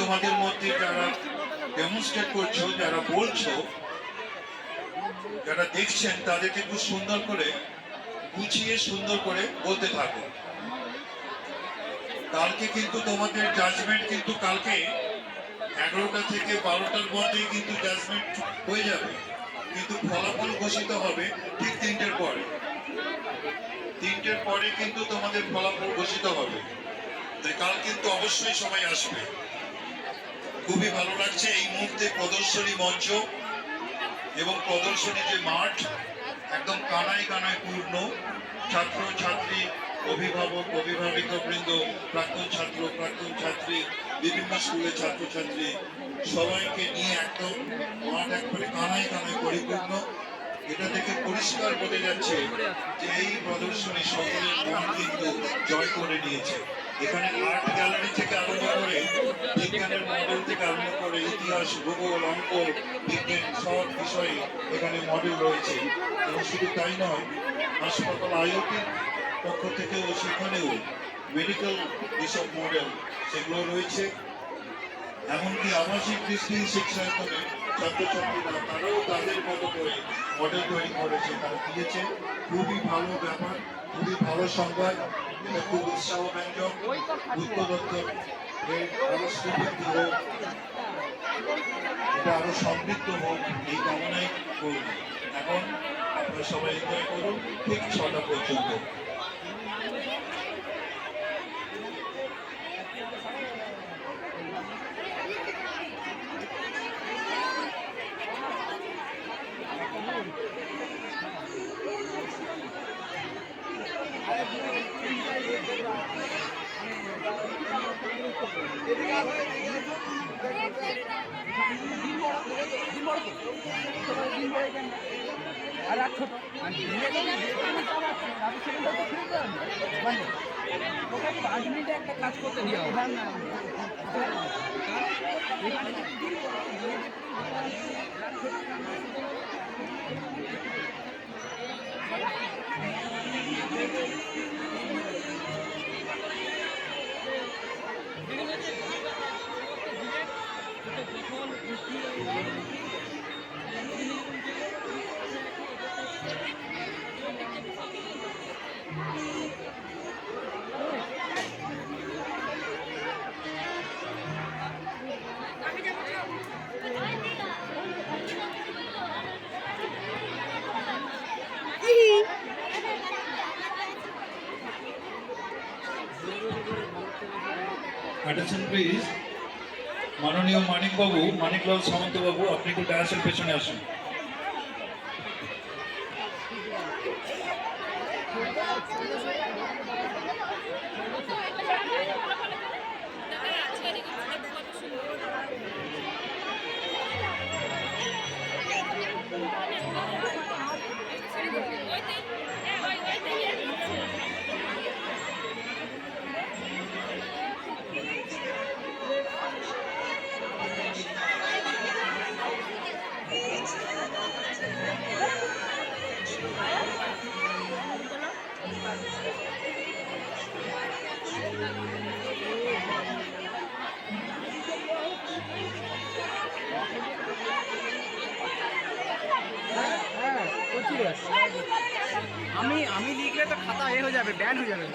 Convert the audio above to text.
তোমাদের মধ্যে যারা ডেমনস্ট্রেট করছো, যারা বলছো, যারা দেখছেন, তাদেরকে খুব সুন্দর করে গুছিয়ে সুন্দর করে বলতে থাকো। কালকে কিন্তু তোমাদের জাজমেন্ট কিন্তু কালকে 11টা থেকে 12টার মধ্যেই কিন্তু জাজমেন্ট হয়ে যাবে, কিন্তু ফলাফল ঘোষিত হবে ঠিক 3টের পরে। 3টের পরে কিন্তু তোমাদের ফলাফল ঘোষিত হবে, তাই কাল কিন্তু অবশ্যই সবাই আসবে। খুবই ভালো লাগছে এই মুহূর্তে প্রদর্শনী মঞ্চ এবং প্রদর্শনী যে মাঠ একদম কানায় কানায় পূর্ণ। ছাত্র ছাত্রী, অভিভাবক অভিভাবিকা বৃন্দ, প্রাক্তন ছাত্র প্রাক্তন ছাত্রী, বিভিন্ন স্কুলের ছাত্রছাত্রী সবাইকে নিয়ে একদম মাঠ একবারে কানায় কানায় পরিপূর্ণ। এটা দেখে পরিষ্কার বোঝা যাচ্ছে যে এই প্রদর্শনী সকলের মন কিন্তু জয় করে নিয়েছে। এখানে আর্ট গ্যালারি থেকে আরম্ভ করে বিজ্ঞানের মডেল থেকে আরম্ভ করে ইতিহাস, ভূগোল, অঙ্ক, বিজ্ঞান সব বিষয়ে এখানে মডেল রয়েছে। এবং শুধু তাই নয়, হাসপাতাল আইওটির পক্ষ থেকেও সেখানেও মেডিকেল যেসব মডেল সেগুলো রয়েছে। এমনকি আবাসিক দৃষ্টিহীন শিক্ষায়তনে ছাত্রছাত্রীরা তারাও তাদের মতো করে মডেল তৈরি করেছে, তারা দিয়েছে। খুবই ভালো ব্যাপার, খুবই ভালো সংবাদ। এটা খুব উৎসাহব্যঞ্জক। বুদ্ধ দত্তর আরো সমৃদ্ধ হোক, এটা আরো সমৃদ্ধ হোক, এই কামনাই করব। এখন আপনারা সবাই এনজয় করুন ঠিক 6টা পর্যন্ত। আর ছোট 5 মিনিটে একটা কাজ করতে দিও। Attention please, মাননীয় মানিকবাবু, মানিকলাল সামন্ত বাবু, আপনি একটু ডায়াসের পেছনে আসুন। আমি লিখলে তো খাতা হয়ে যাবে, ব্যান হয়ে যাবে।